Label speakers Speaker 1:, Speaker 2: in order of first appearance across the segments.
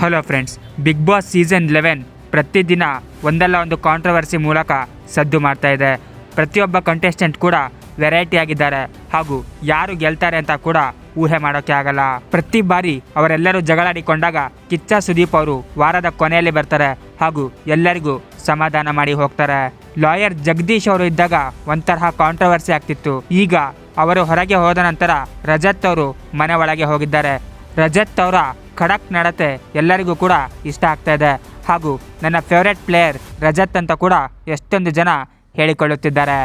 Speaker 1: Hello friends, Bigg Boss season 11 ಪ್ರತಿದಿನ ಒಂದಲ್ಲ ಒಂದು ಕಾಂಟ್ರವರ್ಸಿ ಮೂಲಕ ಸದ್ದು ಮಾಡ್ತಾ ಇದೆ. ಪ್ರತಿಯೊಬ್ಬ ಕಂಟೆಸ್ಟೆಂಟ್ ಕೂಡ ವೆರೈಟಿ ಆಗಿದ್ದಾರೆ ಹಾಗೂ ಯಾರು ಗೆಲ್ತಾರೆ ಅಂತ ಕೂಡ ಊಹೆ ಮಾಡೋಕ್ಕೆ ಆಗಲ್ಲ. ಪ್ರತಿ ಬಾರಿ ಅವರೆಲ್ಲರೂ ಜಗಳಾಡಿಕೊಂಡಾಗ ಕಿಚ್ಚ ಸುದೀಪ್ ಅವರು ವಾರದ ಕೊನೆಯಲ್ಲಿ ಬರ್ತಾರೆ ಹಾಗೂ ಎಲ್ಲರಿಗೂ ಸಮಾಧಾನ ಮಾಡಿ ಹೋಗ್ತಾರೆ. ಲಾಯರ್ ಜಗದೀಶ್ ಅವರು ಇದ್ದಾಗ ಒಂತರಹ ಕಾಂಟ್ರವರ್ಸಿ ಆಗ್ತಿತ್ತು. ಈಗ ಅವರು ಹೊರಗೆ ಹೋದ ನಂತರ ರಜತ್ ಅವರು ಮನೆ ಒಳಗೆ ಹೋಗಿದ್ದಾರೆ. ರಜತ್ ಅವರ ಖಡಕ್ ನಡತೆ ಎಲ್ಲರಿಗೂ ಕೂಡ ಇಷ್ಟ ಆಗ್ತಾ ಇದೆ ಹಾಗೂ ನನ್ನ ಫೇವ್ರೆಟ್ ಪ್ಲೇಯರ್ ರಜತ್ ಅಂತ ಕೂಡ ಎಷ್ಟೊಂದು ಜನ ಹೇಳಿಕೊಳ್ಳುತ್ತಿದ್ದಾರೆ.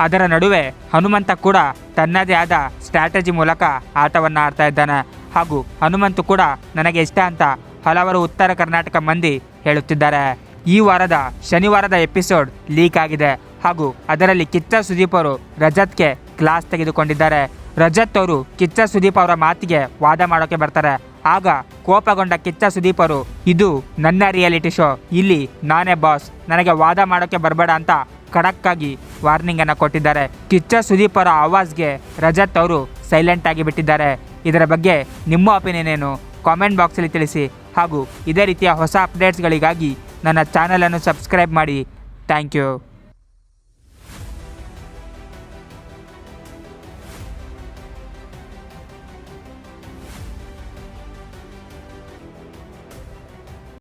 Speaker 1: ಅದರ ನಡುವೆ ಹನುಮಂತ ಕೂಡ ತನ್ನದೇ ಆದ ಸ್ಟ್ರಾಟಜಿ ಮೂಲಕ ಆಟವನ್ನು ಆಡ್ತಾ ಇದ್ದಾನೆ ಹಾಗೂ ಹನುಮಂತು ಕೂಡ ನನಗೆ ಇಷ್ಟ ಅಂತ ಹಲವರು ಉತ್ತರ ಕರ್ನಾಟಕ ಮಂದಿ ಹೇಳುತ್ತಿದ್ದಾರೆ. ಈ ವಾರದ ಶನಿವಾರದ ಎಪಿಸೋಡ್ ಲೀಕ್ ಆಗಿದೆ ಹಾಗೂ ಅದರಲ್ಲಿ ಕಿಚ್ಚ ಸುದೀಪ್ ಅವರು ರಜತ್ಗೆ ಕ್ಲಾಸ್ ತೆಗೆದುಕೊಂಡಿದ್ದಾರೆ. ರಜತ್ ಅವರು ಕಿಚ್ಚ ಸುದೀಪ್ ಅವರ ಮಾತಿಗೆ ವಾದ ಮಾಡೋಕೆ ಬರ್ತಾರೆ. ಆಗ ಕೋಪಗೊಂಡ ಕಿಚ್ಚ ಸುದೀಪ್ ಅವರು, ಇದು ನನ್ನ ರಿಯಾಲಿಟಿ ಶೋ, ಇಲ್ಲಿ ನಾನೇ ಬಾಸ್, ನನಗೆ ವಾದ ಮಾಡೋಕೆ ಬರಬೇಡ ಅಂತ ಖಡಕ್ ಆಗಿ ವಾರ್ನಿಂಗ್ ಅನ್ನು ಕೊಟ್ಟಿದ್ದಾರೆ. ಕಿಚ್ಚ ಸುದೀಪ್ ಅವರ ಆವಾಜ್ಗೆ ರಜತ್ ಅವರು ಸೈಲೆಂಟ್ ಆಗಿ ಬಿಟ್ಟಿದ್ದಾರೆ. ಇದರ ಬಗ್ಗೆ ನಿಮ್ಮ ಒಪಿನಿಯನ್ ಏನು? ಕಾಮೆಂಟ್ ಬಾಕ್ಸಲ್ಲಿ ತಿಳಿಸಿ ಹಾಗೂ ಇದೇ ರೀತಿಯ ಹೊಸ ಅಪ್ಡೇಟ್ಸ್ಗಳಿಗಾಗಿ ನನ್ನ ಚಾನಲನ್ನು ಸಬ್ಸ್ಕ್ರೈಬ್ ಮಾಡಿ. Thank you.